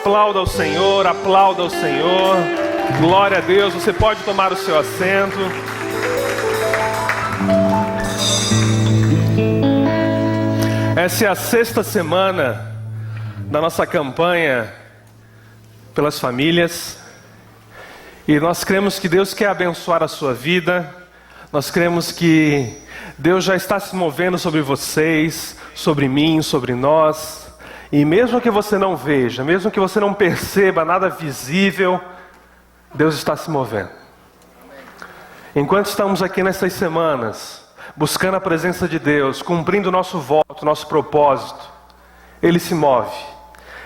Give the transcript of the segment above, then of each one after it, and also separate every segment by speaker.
Speaker 1: Aplauda o Senhor, aplauda o Senhor. Glória a Deus, você pode tomar o seu assento. Essa é a 6ª semana da nossa campanha pelas famílias. E nós cremos que Deus quer abençoar a sua vida. Nós cremos que Deus já está se movendo sobre vocês, sobre mim, sobre nós. E mesmo que você não veja, mesmo que você não perceba nada visível, Deus está se movendo. Enquanto estamos aqui nessas semanas, buscando a presença de Deus, cumprindo o nosso voto, nosso propósito, Ele se move.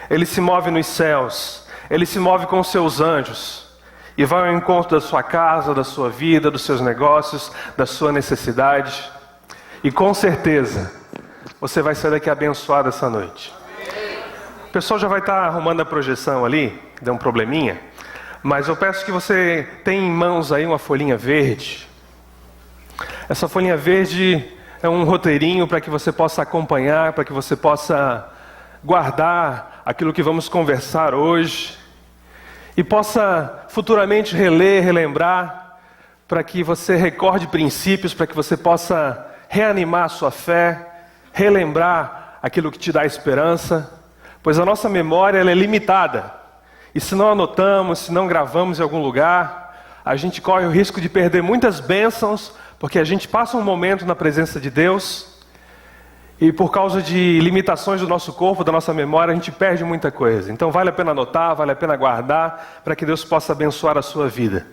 Speaker 1: Ele se move nos céus. Ele se move com os seus anjos. E vai ao encontro da sua casa, da sua vida, dos seus negócios, da sua necessidade. E com certeza, você vai sair daqui abençoado essa noite. O pessoal já vai estar arrumando a projeção ali, deu um probleminha. Mas eu peço que você tenha em mãos aí uma folhinha verde. Essa folhinha verde é um roteirinho para que você possa acompanhar, para que você possa guardar aquilo que vamos conversar hoje. E possa futuramente reler, relembrar, para que você recorde princípios, para que você possa reanimar a sua fé, relembrar aquilo que te dá esperança, pois a nossa memória ela é limitada. E se não anotamos, se não gravamos em algum lugar, a gente corre o risco de perder muitas bênçãos, porque a gente passa um momento na presença de Deus, e por causa de limitações do nosso corpo, da nossa memória, a gente perde muita coisa. Então vale a pena anotar, vale a pena guardar, para que Deus possa abençoar a sua vida.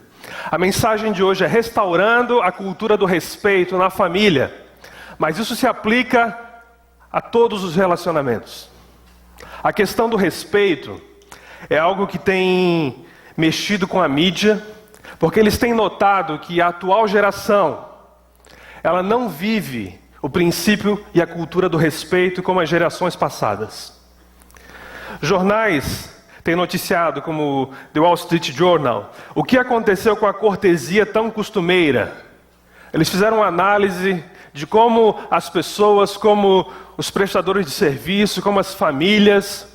Speaker 1: A mensagem de hoje é restaurando a cultura do respeito na família. Mas isso se aplica a todos os relacionamentos. A questão do respeito é algo que tem mexido com a mídia, porque eles têm notado que a atual geração, ela não vive o princípio e a cultura do respeito como as gerações passadas. Jornais têm noticiado, como The Wall Street Journal, o que aconteceu com a cortesia tão costumeira. Eles fizeram uma análise de como as pessoas, como os prestadores de serviço, como as famílias,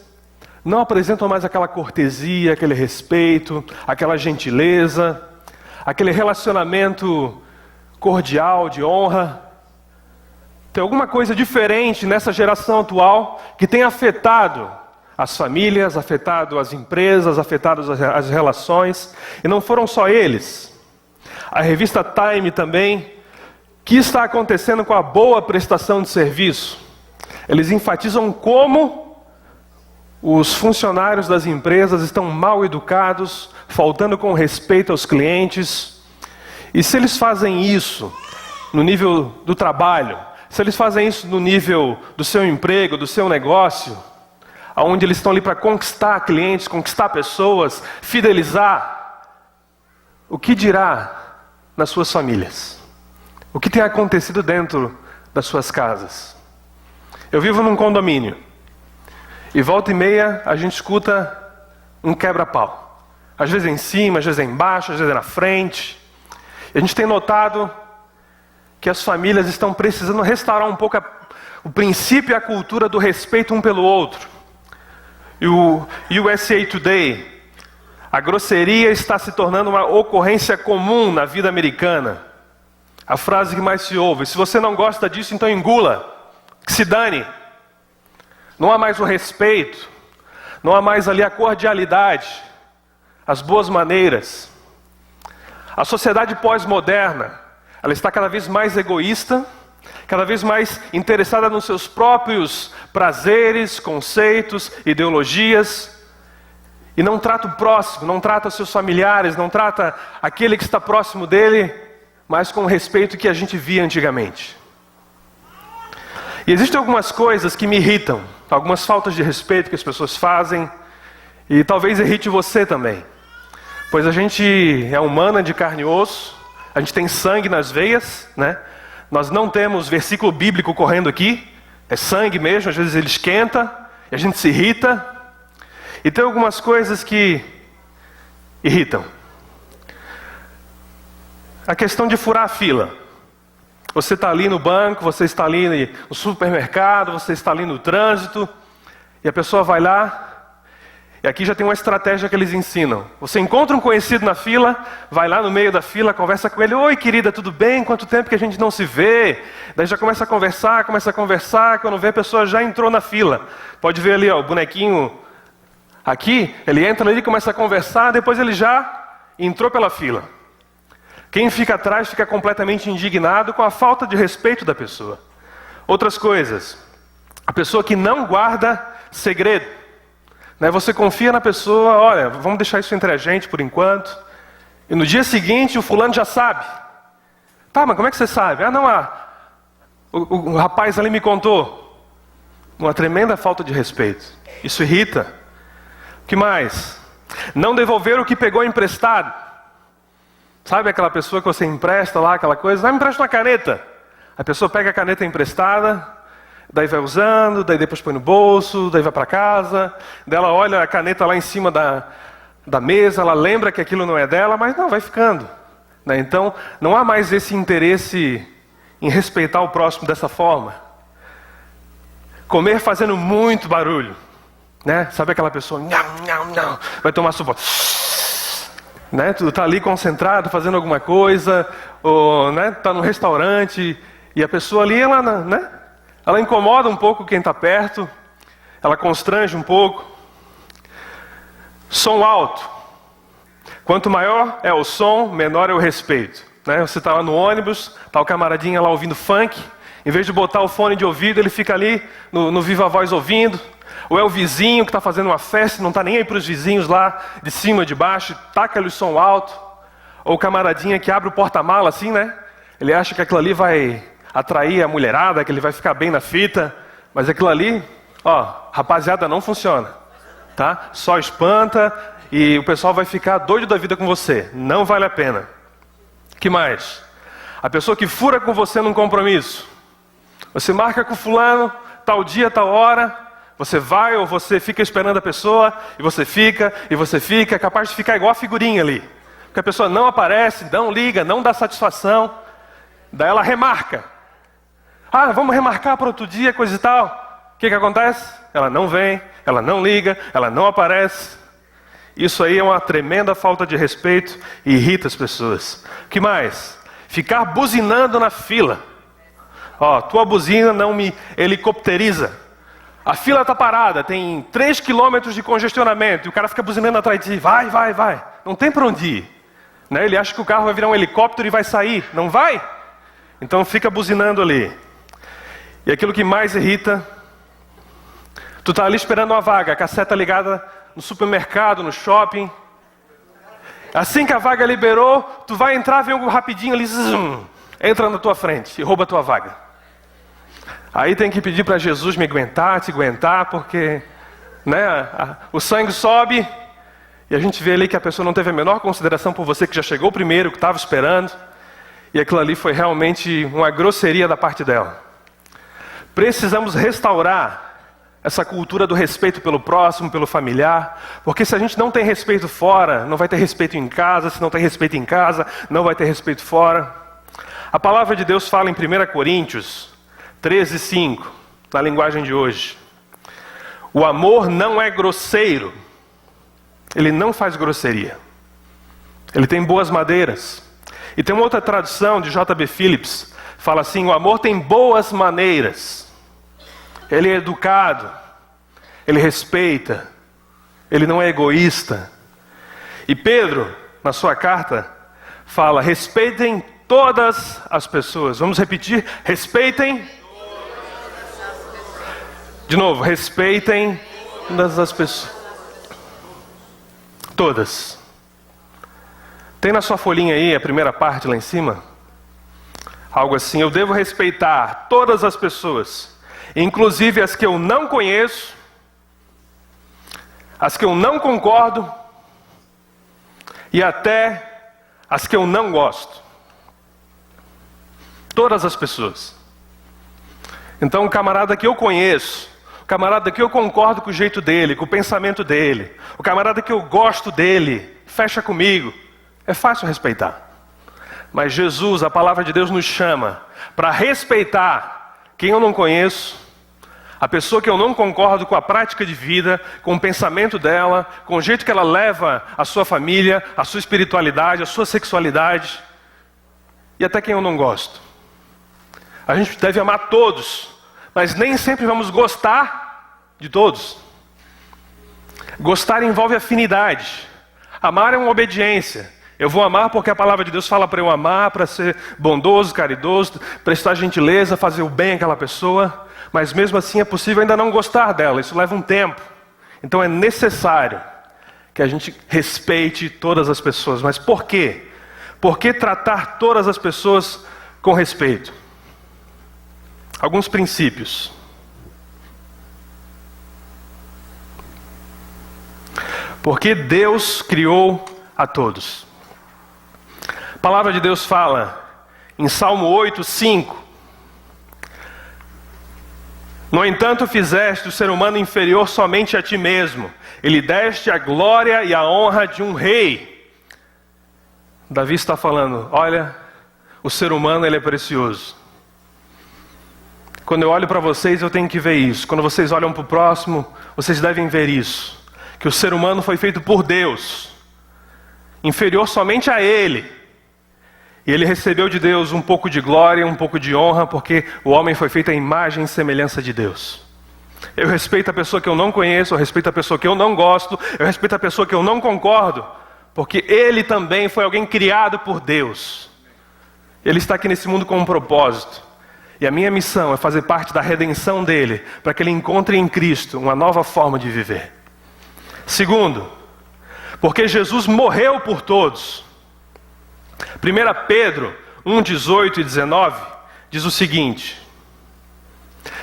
Speaker 1: não apresentam mais aquela cortesia, aquele respeito, aquela gentileza, aquele relacionamento cordial, de honra. Tem alguma coisa diferente nessa geração atual que tem afetado as famílias, afetado as empresas, afetado as relações. E não foram só eles. A revista Time também. O que está acontecendo com a boa prestação de serviço? Eles enfatizam como os funcionários das empresas estão mal educados, faltando com respeito aos clientes. E se eles fazem isso no nível do trabalho, se eles fazem isso no nível do seu emprego, do seu negócio, onde eles estão ali para conquistar clientes, conquistar pessoas, fidelizar, o que dirá nas suas famílias? O que tem acontecido dentro das suas casas? Eu vivo num condomínio. E volta e meia a gente escuta um quebra-pau. Às vezes é em cima, às vezes é embaixo, às vezes é na frente. E a gente tem notado que as famílias estão precisando restaurar um pouco o princípio e a cultura do respeito um pelo outro. E o USA Today, a grosseria está se tornando uma ocorrência comum na vida americana. A frase que mais se ouve: se você não gosta disso, então engula, que se dane. Não há mais o respeito, não há mais ali a cordialidade, as boas maneiras. A sociedade pós-moderna, ela está cada vez mais egoísta, cada vez mais interessada nos seus próprios prazeres, conceitos, ideologias, e não trata o próximo, não trata os seus familiares, não trata aquele que está próximo dele, mas com o respeito que a gente via antigamente. E existem algumas coisas que me irritam, algumas faltas de respeito que as pessoas fazem, e talvez irrite você também. Pois a gente é humana, de carne e osso, a gente tem sangue nas veias, né? Nós não temos versículo bíblico correndo aqui, é sangue mesmo, às vezes ele esquenta, e a gente se irrita. E tem algumas coisas que irritam. A questão de furar a fila. Você está ali no banco, você está ali no supermercado, você está ali no trânsito, e a pessoa vai lá E aqui já tem uma estratégia que eles ensinam. Você encontra um conhecido na fila, vai lá no meio da fila, conversa com ele. Oi, querida, tudo bem? Quanto tempo que a gente não se vê? Daí já começa a conversar. Quando vê, a pessoa já entrou na fila. Pode ver ali, ó, o bonequinho aqui. Ele entra ali, começa a conversar, depois ele já entrou pela fila. Quem fica atrás fica completamente indignado com a falta de respeito da pessoa. Outras coisas. A pessoa que não guarda segredo. Você confia na pessoa, olha, vamos deixar isso entre a gente por enquanto. E no dia seguinte o fulano já sabe. Tá, mas como é que você sabe? O rapaz ali me contou. Uma tremenda falta de respeito. Isso irrita. O que mais? Não devolver o que pegou emprestado. Sabe aquela pessoa que você empresta lá, aquela coisa? Me empresta uma caneta. A pessoa pega a caneta emprestada, daí vai usando, daí depois põe no bolso, daí vai para casa, daí ela olha a caneta lá em cima da mesa, ela lembra que aquilo não é dela, mas não, vai ficando. Então, não há mais esse interesse em respeitar o próximo dessa forma. Comer fazendo muito barulho. Sabe aquela pessoa, vai tomar sopa. Tu está ali concentrado, fazendo alguma coisa, ou está no restaurante, e a pessoa ali, ela incomoda um pouco quem está perto, ela constrange um pouco. Som alto. Quanto maior é o som, menor é o respeito. Você está lá no ônibus, está o camaradinha lá ouvindo funk, em vez de botar o fone de ouvido, ele fica ali no viva voz ouvindo. Ou é o vizinho que está fazendo uma festa, não está nem aí para os vizinhos lá de cima, de baixo, taca-lhe o som alto. Ou o camaradinha que abre o porta-mala assim, ele acha que aquilo ali vai atrair a mulherada, que ele vai ficar bem na fita, mas aquilo ali, rapaziada, não funciona, tá? Só espanta e o pessoal vai ficar doido da vida com você, não vale a pena. Que mais? A pessoa que fura com você num compromisso. Você marca com o fulano, tal dia, tal hora, você vai ou você fica esperando a pessoa, e você fica, é capaz de ficar igual a figurinha ali, porque a pessoa não aparece, não liga, não dá satisfação, daí ela remarca. Vamos remarcar para outro dia, coisa e tal. O que acontece? Ela não vem, ela não liga, ela não aparece. Isso aí é uma tremenda falta de respeito e irrita as pessoas. O que mais? Ficar buzinando na fila. Tua buzina não me helicopteriza. A fila está parada, tem 3 quilômetros de congestionamento, e o cara fica buzinando atrás de ti. Vai. Não tem para onde ir. Ele acha que o carro vai virar um helicóptero e vai sair. Não vai? Então fica buzinando ali. E aquilo que mais irrita, tu está ali esperando uma vaga, a casseta ligada no supermercado, no shopping. Assim que a vaga liberou, tu vai entrar, vem algo rapidinho ali, entra na tua frente e rouba a tua vaga. Aí tem que pedir para Jesus me aguentar, te aguentar, porque o sangue sobe e a gente vê ali que a pessoa não teve a menor consideração por você, que já chegou primeiro, que estava esperando. E aquilo ali foi realmente uma grosseria da parte dela. Precisamos restaurar essa cultura do respeito pelo próximo, pelo familiar, porque se a gente não tem respeito fora, não vai ter respeito em casa, se não tem respeito em casa, não vai ter respeito fora. A palavra de Deus fala em 1 Coríntios 13:5, na linguagem de hoje. O amor não é grosseiro, ele não faz grosseria, ele tem boas madeiras. E tem uma outra tradução de J.B. Phillips, fala assim: o amor tem boas maneiras, ele é educado, ele respeita, ele não é egoísta. E Pedro, na sua carta, fala: respeitem todas as pessoas. Vamos repetir: respeitem. De novo, respeitem todas as pessoas. Todas. Tem na sua folhinha aí, a primeira parte lá em cima? Algo assim: eu devo respeitar todas as pessoas, inclusive as que eu não conheço, as que eu não concordo e até as que eu não gosto. Todas as pessoas. Então, o camarada que eu conheço, o camarada que eu concordo com o jeito dele, com o pensamento dele, o camarada que eu gosto dele, fecha comigo, é fácil respeitar. Mas Jesus, a palavra de Deus nos chama para respeitar quem eu não conheço, A pessoa que eu não concordo com a prática de vida, com o pensamento dela, com o jeito que ela leva a sua família, a sua espiritualidade, a sua sexualidade, e até quem eu não gosto. A gente deve amar todos, mas nem sempre vamos gostar de todos. Gostar envolve afinidade. Amar é uma obediência. Eu vou amar porque a palavra de Deus fala para eu amar, para ser bondoso, caridoso, prestar gentileza, fazer o bem àquela pessoa. Mas mesmo assim é possível ainda não gostar dela, isso leva um tempo. Então é necessário que a gente respeite todas as pessoas. Mas por quê? Por que tratar todas as pessoas com respeito? Alguns princípios. Porque Deus criou a todos. A palavra de Deus fala em Salmo 8, 5. No entanto, fizeste o ser humano inferior somente a ti mesmo. Ele deste a glória e a honra de um rei. Davi está falando, olha, o ser humano ele é precioso. Quando eu olho para vocês, eu tenho que ver isso. Quando vocês olham para o próximo, vocês devem ver isso. Que o ser humano foi feito por Deus, inferior somente a Ele. E ele recebeu de Deus um pouco de glória, um pouco de honra, porque o homem foi feito à imagem e semelhança de Deus. Eu respeito a pessoa que eu não conheço, eu respeito a pessoa que eu não gosto, eu respeito a pessoa que eu não concordo, porque ele também foi alguém criado por Deus. Ele está aqui nesse mundo com um propósito. E a minha missão é fazer parte da redenção dele, para que ele encontre em Cristo uma nova forma de viver. Segundo, porque Jesus morreu por todos. 1 Pedro 1, 18 e 19 diz o seguinte: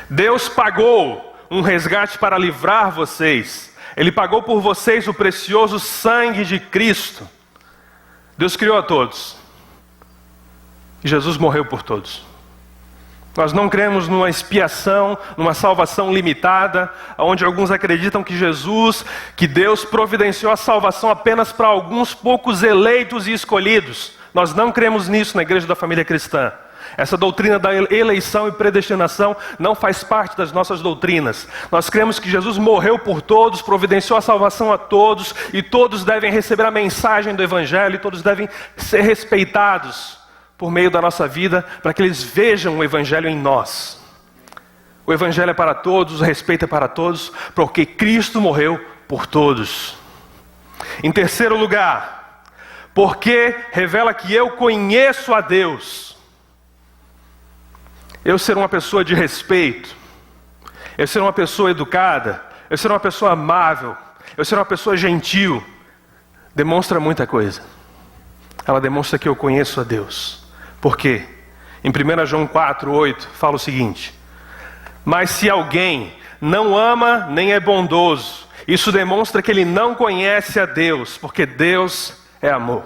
Speaker 1: Deus pagou um resgate para livrar vocês. Ele pagou por vocês o precioso sangue de Cristo. Deus criou a todos. E Jesus morreu por todos. Nós não cremos numa expiação, numa salvação limitada, onde alguns acreditam que que Deus providenciou a salvação apenas para alguns poucos eleitos e escolhidos. Nós não cremos nisso na Igreja da Família Cristã. Essa doutrina da eleição e predestinação não faz parte das nossas doutrinas. Nós cremos que Jesus morreu por todos, providenciou a salvação a todos, e todos devem receber a mensagem do Evangelho, e todos devem ser respeitados por meio da nossa vida, para que eles vejam o Evangelho em nós. O Evangelho é para todos, o respeito é para todos, porque Cristo morreu por todos. Em terceiro lugar, porque revela que eu conheço a Deus. Eu ser uma pessoa de respeito, eu ser uma pessoa educada, eu ser uma pessoa amável, eu ser uma pessoa gentil, demonstra muita coisa. Ela demonstra que eu conheço a Deus. Por quê? Em 1 João 4, 8, fala o seguinte: mas se alguém não ama nem é bondoso, isso demonstra que ele não conhece a Deus, porque Deus é amor.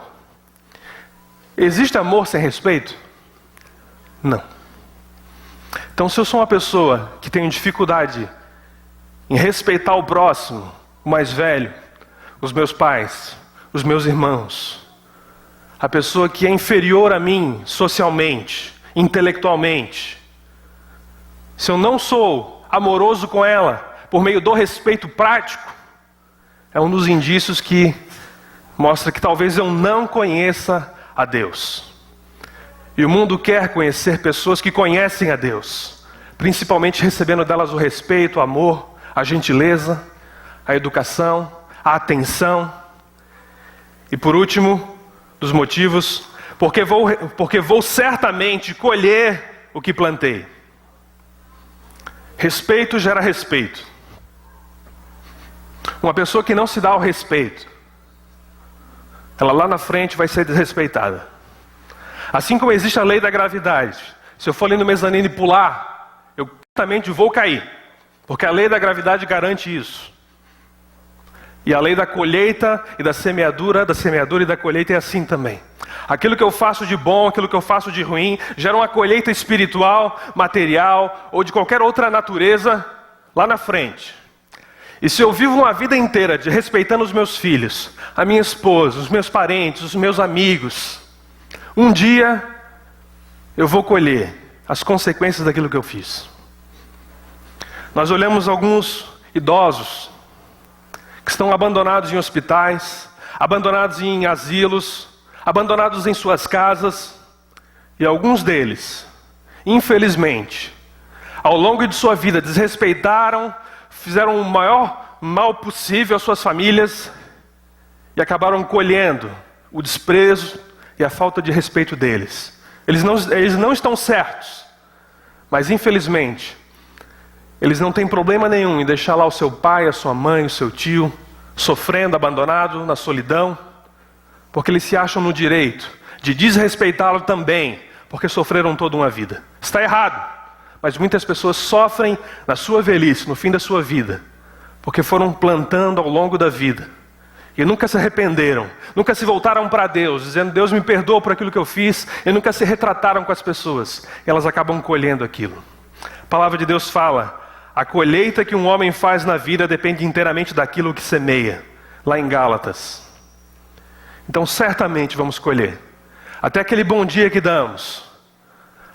Speaker 1: Existe amor sem respeito? Não. Então, se eu sou uma pessoa que tem dificuldade em respeitar o próximo, o mais velho, os meus pais, os meus irmãos, a pessoa que é inferior a mim socialmente, intelectualmente, se eu não sou amoroso com ela, por meio do respeito prático, é um dos indícios que mostra que talvez eu não conheça a Deus. E o mundo quer conhecer pessoas que conhecem a Deus, principalmente recebendo delas o respeito, o amor, a gentileza, a educação, a atenção. E por último, dos motivos, porque vou certamente colher o que plantei. Respeito gera respeito. Uma pessoa que não se dá ao respeito, ela lá na frente vai ser desrespeitada. Assim como existe a lei da gravidade. Se eu for ali no mezanino e pular, eu certamente vou cair, porque a lei da gravidade garante isso. E a lei da colheita e da semeadura e da colheita é assim também. Aquilo que eu faço de bom, aquilo que eu faço de ruim, gera uma colheita espiritual, material ou de qualquer outra natureza lá na frente. E se eu vivo uma vida inteira respeitando os meus filhos, a minha esposa, os meus parentes, os meus amigos, um dia eu vou colher as consequências daquilo que eu fiz. Nós olhamos alguns idosos que estão abandonados em hospitais, abandonados em asilos, abandonados em suas casas, e alguns deles, infelizmente, ao longo de sua vida, desrespeitaram, fizeram o maior mal possível às suas famílias e acabaram colhendo o desprezo e a falta de respeito deles. Eles não estão certos, mas infelizmente, eles não têm problema nenhum em deixar lá o seu pai, a sua mãe, o seu tio, sofrendo, abandonado, na solidão, porque eles se acham no direito de desrespeitá-lo também, porque sofreram toda uma vida. Está errado, mas muitas pessoas sofrem na sua velhice, no fim da sua vida, porque foram plantando ao longo da vida, e nunca se arrependeram, nunca se voltaram para Deus, dizendo: Deus me perdoa por aquilo que eu fiz, e nunca se retrataram com as pessoas, e elas acabam colhendo aquilo. A palavra de Deus fala: a colheita que um homem faz na vida depende inteiramente daquilo que semeia, lá em Gálatas. Então certamente vamos colher, até aquele bom dia que damos,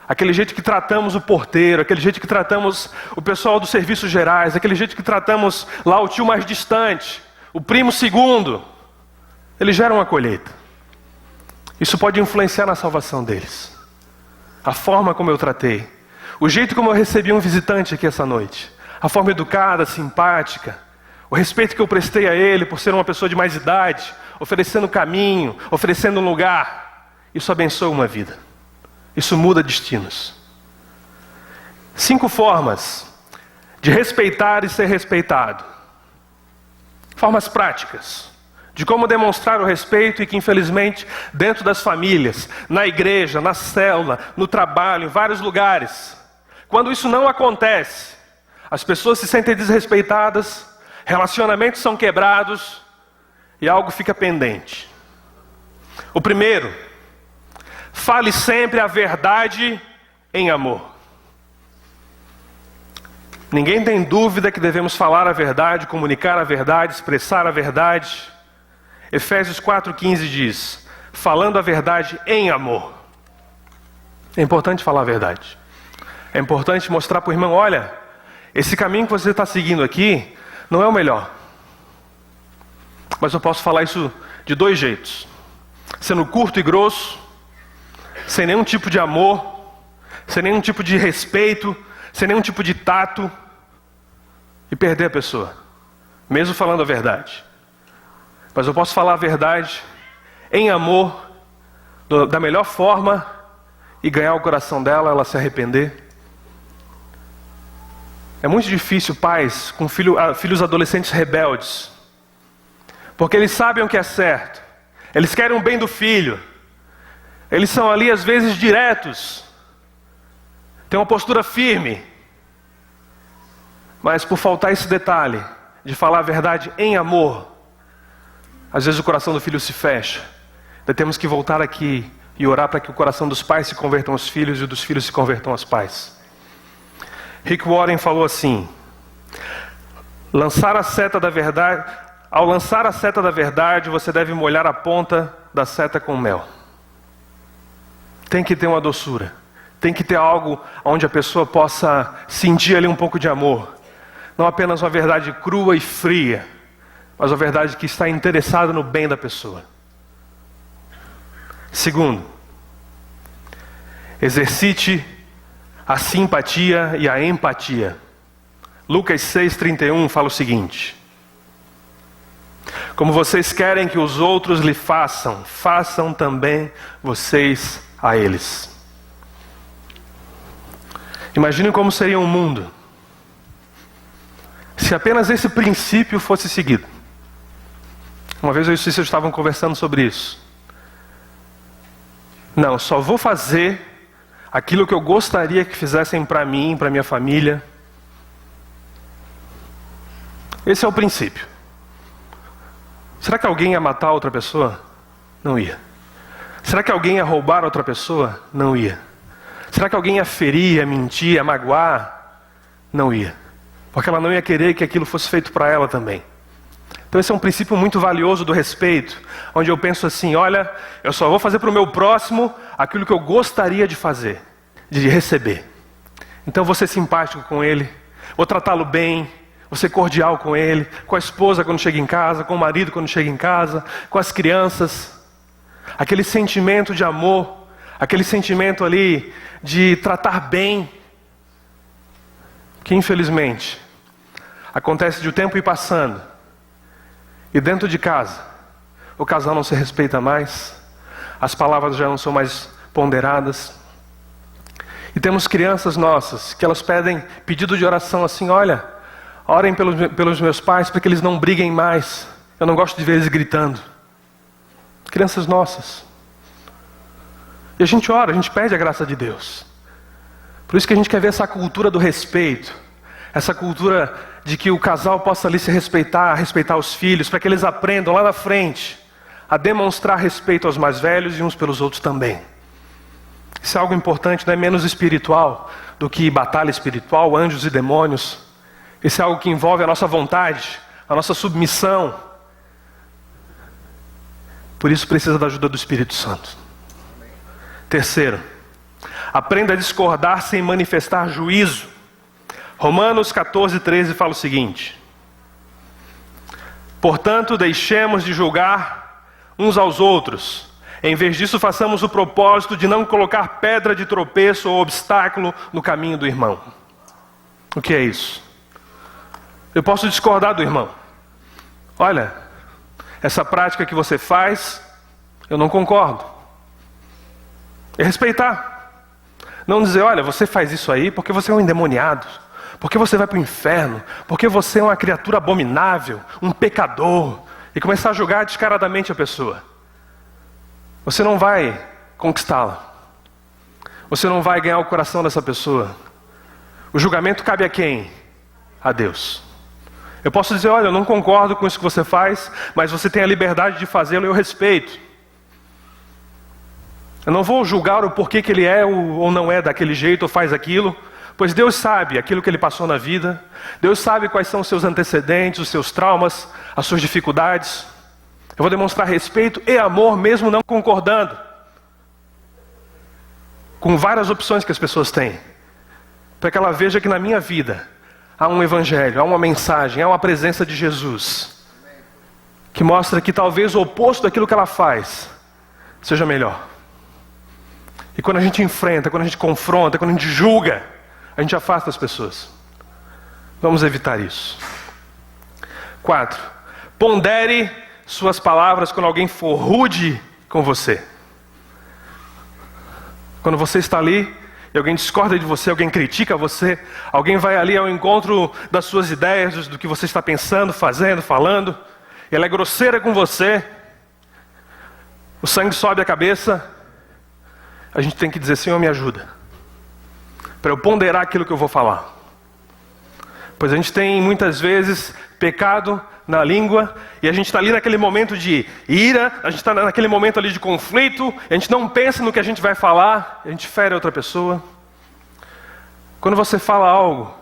Speaker 1: aquele jeito que tratamos o porteiro, aquele jeito que tratamos o pessoal dos serviços gerais, aquele jeito que tratamos lá o tio mais distante, o primo segundo, eles geram uma colheita. Isso pode influenciar na salvação deles. A forma como eu tratei, o jeito como eu recebi um visitante aqui essa noite, a forma educada, simpática, o respeito que eu prestei a ele por ser uma pessoa de mais idade, oferecendo caminho, oferecendo um lugar, isso abençoa uma vida. Isso muda destinos. 5 formas de respeitar e ser respeitado. Formas práticas de como demonstrar o respeito, e que infelizmente dentro das famílias, na igreja, na célula, no trabalho, em vários lugares, quando isso não acontece, as pessoas se sentem desrespeitadas, relacionamentos são quebrados e algo fica pendente. O primeiro: fale sempre a verdade em amor. Ninguém tem dúvida que devemos falar a verdade, comunicar a verdade, expressar a verdade. Efésios 4,15 diz: falando a verdade em amor. É importante falar a verdade. É importante mostrar para o irmão: olha, esse caminho que você está seguindo aqui não é o melhor. Mas eu posso falar isso de 2 jeitos: sendo curto e grosso, sem nenhum tipo de amor, sem nenhum tipo de respeito, sem nenhum tipo de tato, e perder a pessoa, mesmo falando a verdade. Mas eu posso falar a verdade em amor, da melhor forma, e ganhar o coração dela, ela se arrepender. É muito difícil pais com filhos adolescentes rebeldes, porque eles sabem o que é certo, eles querem o bem do filho, eles são ali às vezes diretos, têm uma postura firme, mas por faltar esse detalhe de falar a verdade em amor, às vezes o coração do filho se fecha. Daí temos que voltar aqui e orar para que o coração dos pais se convertam aos filhos e dos filhos se convertam aos pais. Rick Warren falou assim: lançar a seta da verdade, ao lançar a seta da verdade, você deve molhar a ponta da seta com mel. Tem que ter uma doçura, tem que ter algo onde a pessoa possa sentir ali um pouco de amor. Não apenas uma verdade crua e fria, mas uma verdade que está interessada no bem da pessoa. Segundo, exercite a simpatia e a empatia. Lucas 6,31 fala o seguinte: como vocês querem que os outros lhe façam, façam também vocês a eles. Imaginem como seria um mundo se apenas esse princípio fosse seguido. Uma vez eu e o Cícero estavam conversando sobre isso. Não, só vou fazer aquilo que eu gostaria que fizessem para mim, para minha família. Esse é o princípio. Será que alguém ia matar outra pessoa? Não ia. Será que alguém ia roubar outra pessoa? Não ia. Será que alguém ia ferir, ia mentir, ia magoar? Não ia. Porque ela não ia querer que aquilo fosse feito para ela também. Então esse é um princípio muito valioso do respeito, onde eu penso assim: olha, eu só vou fazer para o meu próximo aquilo que eu gostaria de fazer, de receber. Então eu vou ser simpático com ele, vou tratá-lo bem, vou ser cordial com ele, com a esposa quando chega em casa, com o marido quando chega em casa, com as crianças. Aquele sentimento de amor, aquele sentimento ali de tratar bem, que infelizmente acontece de o tempo ir passando, e dentro de casa, o casal não se respeita mais, as palavras já não são mais ponderadas. E temos crianças nossas, que elas pedem pedido de oração assim: olha, orem pelos meus pais para que eles não briguem mais, eu não gosto de ver eles gritando. Crianças nossas. E a gente ora, a gente pede a graça de Deus. Por isso que a gente quer ver essa cultura do respeito, essa cultura de que o casal possa ali se respeitar, respeitar os filhos, para que eles aprendam lá na frente a demonstrar respeito aos mais velhos e uns pelos outros também. Isso é algo importante, não é menos espiritual do que batalha espiritual, anjos e demônios. Isso é algo que envolve a nossa vontade, a nossa submissão. Por isso precisa da ajuda do Espírito Santo. Terceiro, aprenda a discordar sem manifestar juízo. Romanos 14:13 fala o seguinte: portanto, deixemos de julgar uns aos outros. Em vez disso, façamos o propósito de não colocar pedra de tropeço ou obstáculo no caminho do irmão. O que é isso? Eu posso discordar do irmão. Olha, essa prática que você faz, eu não concordo. É respeitar. Não dizer: olha, você faz isso aí porque você é um endemoniado, porque você vai para o inferno, porque você é uma criatura abominável, um pecador, e começar a julgar descaradamente a pessoa. Você não vai conquistá-la. Você não vai ganhar o coração dessa pessoa. O julgamento cabe a quem? A Deus. Eu posso dizer: olha, eu não concordo com isso que você faz, mas você tem a liberdade de fazê-lo e eu respeito. Eu não vou julgar o porquê que ele é ou não é daquele jeito ou faz aquilo, pois Deus sabe aquilo que ele passou na vida. Deus sabe quais são os seus antecedentes, os seus traumas, as suas dificuldades. Eu vou demonstrar respeito e amor mesmo não concordando com várias opções que as pessoas têm, para que ela veja que na minha vida há um evangelho, há uma mensagem, há uma presença de Jesus, que mostra que talvez o oposto daquilo que ela faz seja melhor. E quando a gente enfrenta, quando a gente confronta, quando a gente julga, a gente afasta as pessoas. Vamos evitar isso. 4. Pondere suas palavras quando alguém for rude com você. Quando você está ali e alguém discorda de você, alguém critica você, alguém vai ali ao encontro das suas ideias, do que você está pensando, fazendo, falando, e ela é grosseira com você, o sangue sobe a cabeça, a gente tem que dizer: Senhor, me ajuda, para eu ponderar aquilo que eu vou falar. Pois a gente tem muitas vezes pecado na língua, e a gente está ali naquele momento de ira, a gente está naquele momento ali de conflito, a gente não pensa no que a gente vai falar, a gente fere a outra pessoa. Quando você fala algo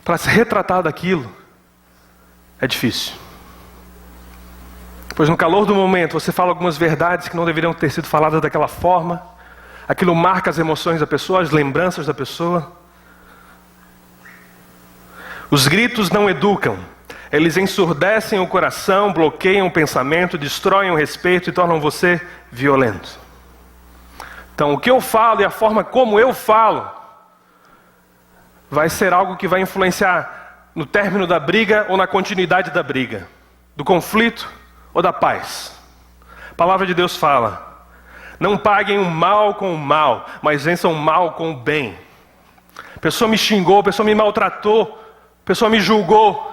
Speaker 1: para se retratar daquilo, é difícil. Pois no calor do momento você fala algumas verdades que não deveriam ter sido faladas daquela forma, aquilo marca as emoções da pessoa, as lembranças da pessoa. Os gritos não educam. Eles ensurdecem o coração, bloqueiam o pensamento, destroem o respeito e tornam você violento. Então, o que eu falo e a forma como eu falo vai ser algo que vai influenciar no término da briga ou na continuidade da briga, do conflito ou da paz. A palavra de Deus fala: não paguem o mal com o mal, mas vençam o mal com o bem. A pessoa me xingou, a pessoa me maltratou, a pessoa me julgou.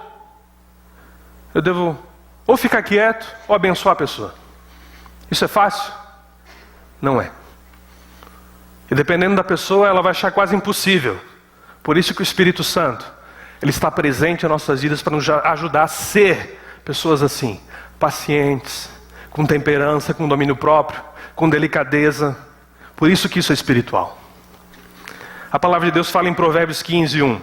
Speaker 1: Eu devo ou ficar quieto ou abençoar a pessoa. Isso é fácil? Não é. E dependendo da pessoa, ela vai achar quase impossível. Por isso que o Espírito Santo, ele está presente em nossas vidas para nos ajudar a ser pessoas assim, pacientes, com temperança, com domínio próprio, com delicadeza. Por isso que isso é espiritual. A palavra de Deus fala em Provérbios 15:1.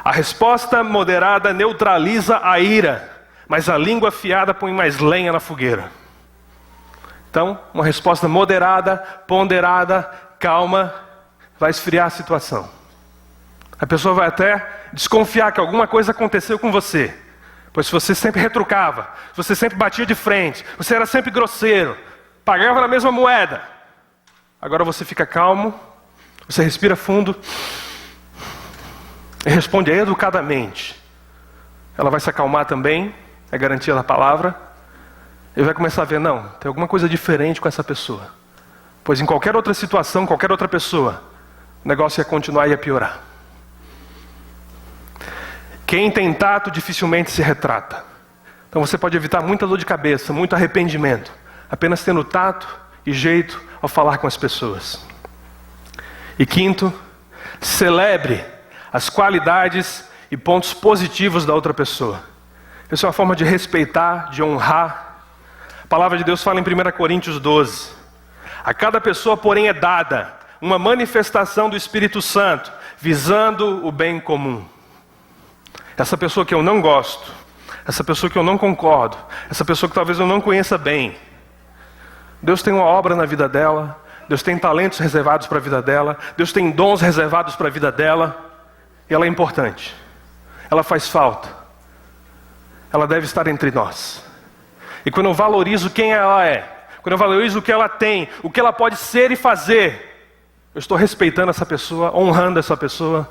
Speaker 1: A resposta moderada neutraliza a ira, mas a língua afiada põe mais lenha na fogueira. Então, uma resposta moderada, ponderada, calma, vai esfriar a situação. A pessoa vai até desconfiar que alguma coisa aconteceu com você. Pois se você sempre retrucava, se você sempre batia de frente, você era sempre grosseiro, pagava na mesma moeda. Agora você fica calmo, você respira fundo e responde educadamente. Ela vai se acalmar também, é garantia da palavra, e vai começar a ver, não, tem alguma coisa diferente com essa pessoa. Pois em qualquer outra situação, qualquer outra pessoa, o negócio ia continuar e ia piorar. Quem tem tato dificilmente se retrata. Então você pode evitar muita dor de cabeça, muito arrependimento, apenas tendo tato e jeito ao falar com as pessoas. E quinto, celebre as qualidades e pontos positivos da outra pessoa. Essa é uma forma de respeitar, de honrar. A palavra de Deus fala em 1 Coríntios 12. A cada pessoa, porém, é dada uma manifestação do Espírito Santo, visando o bem comum. Essa pessoa que eu não gosto, essa pessoa que eu não concordo, essa pessoa que talvez eu não conheça bem, Deus tem uma obra na vida dela, Deus tem talentos reservados para a vida dela, Deus tem dons reservados para a vida dela, e ela é importante, ela faz falta, ela deve estar entre nós. E quando eu valorizo quem ela é, quando eu valorizo o que ela tem, o que ela pode ser e fazer, eu estou respeitando essa pessoa, honrando essa pessoa.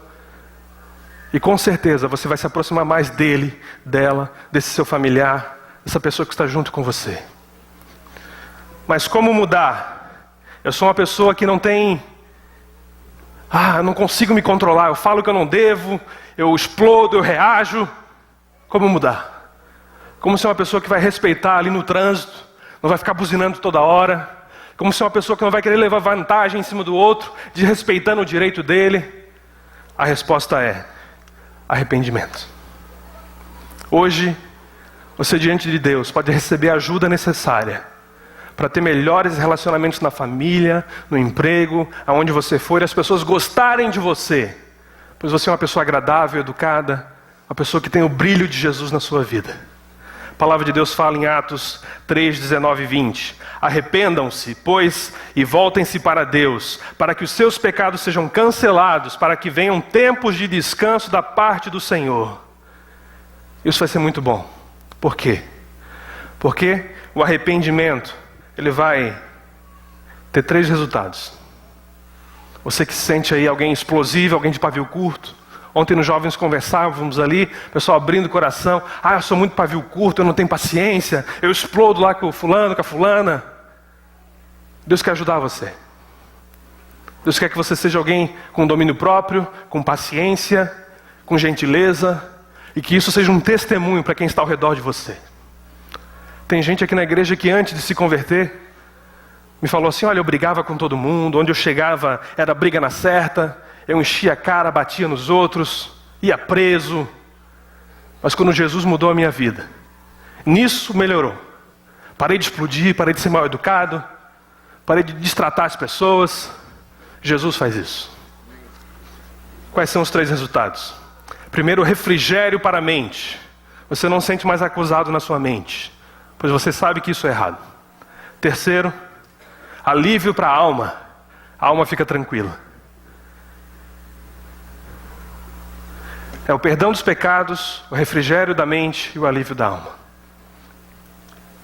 Speaker 1: E com certeza você vai se aproximar mais dele, dela, desse seu familiar, dessa pessoa que está junto com você. Mas como mudar? Eu sou uma pessoa que não tem... eu não consigo me controlar, eu falo que eu não devo, eu explodo, eu reajo. Como mudar? Como ser uma pessoa que vai respeitar ali no trânsito, não vai ficar buzinando toda hora. Como ser uma pessoa que não vai querer levar vantagem em cima do outro, desrespeitando o direito dele. A resposta é arrependimento. Hoje, você diante de Deus pode receber a ajuda necessária para ter melhores relacionamentos na família, no emprego, aonde você for, e as pessoas gostarem de você, pois você é uma pessoa agradável, educada, uma pessoa que tem o brilho de Jesus na sua vida. A palavra de Deus fala em Atos 3, 19 e 20. Arrependam-se, pois, e voltem-se para Deus, para que os seus pecados sejam cancelados, para que venham tempos de descanso da parte do Senhor. Isso vai ser muito bom. Por quê? Porque o arrependimento, ele vai ter 3 resultados. Você que se sente aí alguém explosivo, alguém de pavio curto. Ontem nos jovens conversávamos ali, o pessoal abrindo o coração. Eu sou muito pavio curto, eu não tenho paciência, eu explodo lá com o fulano, com a fulana. Deus quer ajudar você. Deus quer que você seja alguém com domínio próprio, com paciência, com gentileza, e que isso seja um testemunho para quem está ao redor de você. Tem gente aqui na igreja que antes de se converter, me falou assim, olha, eu brigava com todo mundo, onde eu chegava era briga na certa, eu enchia a cara, batia nos outros, ia preso. Mas quando Jesus mudou a minha vida, nisso melhorou. Parei de explodir, parei de ser mal educado, parei de destratar as pessoas. Jesus faz isso. Quais são os 3 resultados? Primeiro, refrigério para a mente. Você não sente mais acusado na sua mente, pois você sabe que isso é errado. Terceiro, alívio para a alma. A alma fica tranquila. É o perdão dos pecados, o refrigério da mente e o alívio da alma.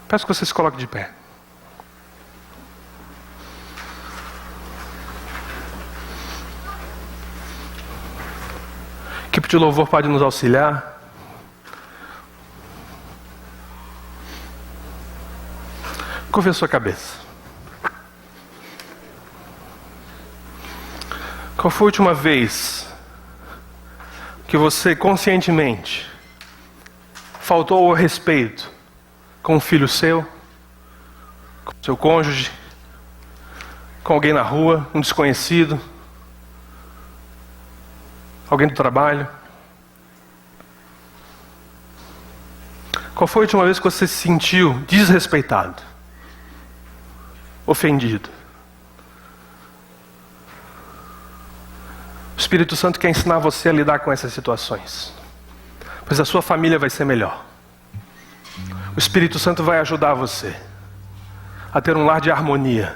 Speaker 1: Peço que você se coloque de pé. A equipe de louvor pode nos auxiliar. Curve a sua cabeça. Qual foi a última vez que você conscientemente faltou ao respeito com um filho seu, com seu cônjuge, com alguém na rua, um desconhecido, alguém do trabalho? Qual foi a última vez que você se sentiu desrespeitado, ofendido? O Espírito Santo quer ensinar você a lidar com essas situações, pois a sua família vai ser melhor. O Espírito Santo vai ajudar você a ter um lar de harmonia.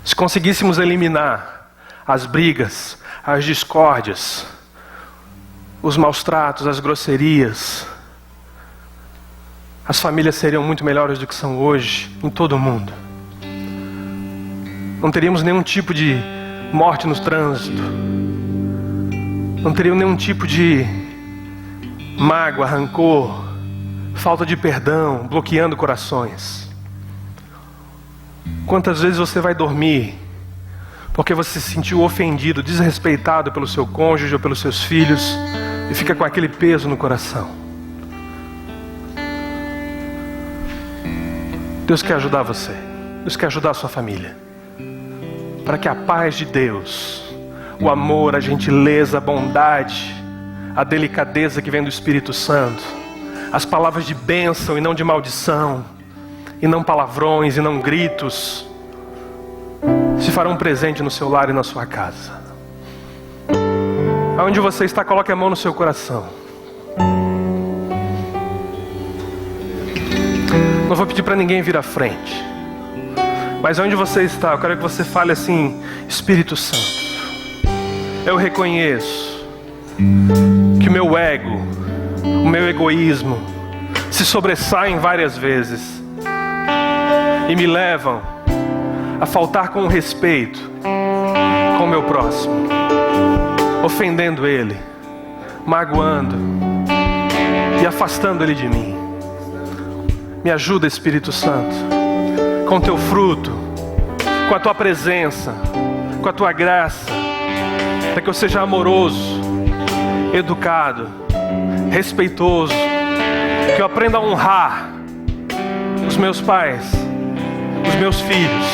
Speaker 1: Se conseguíssemos eliminar as brigas, as discórdias, os maus tratos, as grosserias, as famílias seriam muito melhores do que são hoje em todo o mundo. Não teríamos nenhum tipo de morte no trânsito. Não teríamos nenhum tipo de mágoa, rancor, falta de perdão, bloqueando corações. Quantas vezes você vai dormir porque você se sentiu ofendido, desrespeitado pelo seu cônjuge ou pelos seus filhos e fica com aquele peso no coração? Deus quer ajudar você. Deus quer ajudar a sua família, para que a paz de Deus, o amor, a gentileza, a bondade, a delicadeza que vem do Espírito Santo, as palavras de bênção e não de maldição, e não palavrões e não gritos, se farão presente no seu lar e na sua casa. Aonde você está, coloque a mão no seu coração. Não vou pedir para ninguém vir à frente, mas onde você está, eu quero que você fale assim: Espírito Santo, eu reconheço que o meu ego, o meu egoísmo se sobressaem várias vezes e me levam a faltar com respeito com o meu próximo, ofendendo ele, magoando e afastando ele de mim. Me ajuda, Espírito Santo, com teu fruto, com a tua presença, com a tua graça, para que eu seja amoroso, educado, respeitoso, que eu aprenda a honrar os meus pais, os meus filhos,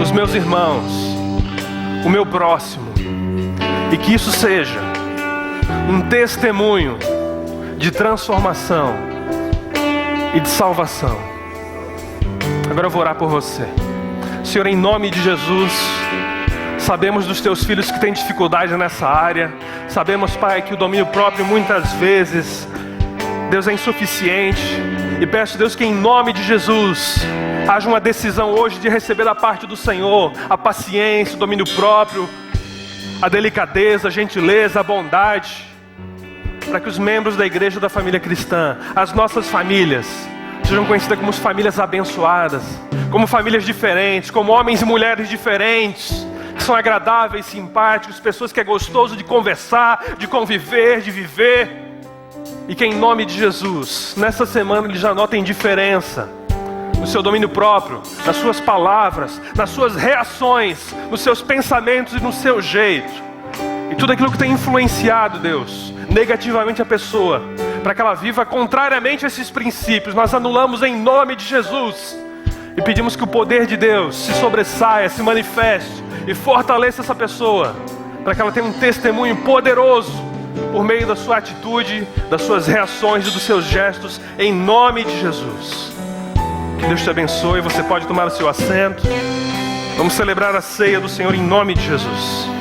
Speaker 1: os meus irmãos, o meu próximo, e que isso seja um testemunho de transformação e de salvação. Agora eu vou orar por você. Senhor, em nome de Jesus, sabemos dos teus filhos que têm dificuldade nessa área. Sabemos, Pai, que o domínio próprio muitas vezes, Deus, é insuficiente. E peço, Deus, que em nome de Jesus haja uma decisão hoje de receber da parte do Senhor a paciência, o domínio próprio, a delicadeza, a gentileza, a bondade, para que os membros da igreja da família cristã, as nossas famílias, sejam conhecidas como famílias abençoadas, como famílias diferentes, como homens e mulheres diferentes, que são agradáveis, simpáticos, pessoas que é gostoso de conversar, de conviver, de viver. E que em nome de Jesus, nessa semana eles já notem diferença no seu domínio próprio, nas suas palavras, nas suas reações, nos seus pensamentos e no seu jeito. E tudo aquilo que tem influenciado, Deus, negativamente a pessoa, para que ela viva contrariamente a esses princípios, nós anulamos em nome de Jesus. E pedimos que o poder de Deus se sobressaia, se manifeste e fortaleça essa pessoa, para que ela tenha um testemunho poderoso por meio da sua atitude, das suas reações e dos seus gestos, em nome de Jesus. Que Deus te abençoe. Você pode tomar o seu assento. Vamos celebrar a ceia do Senhor em nome de Jesus.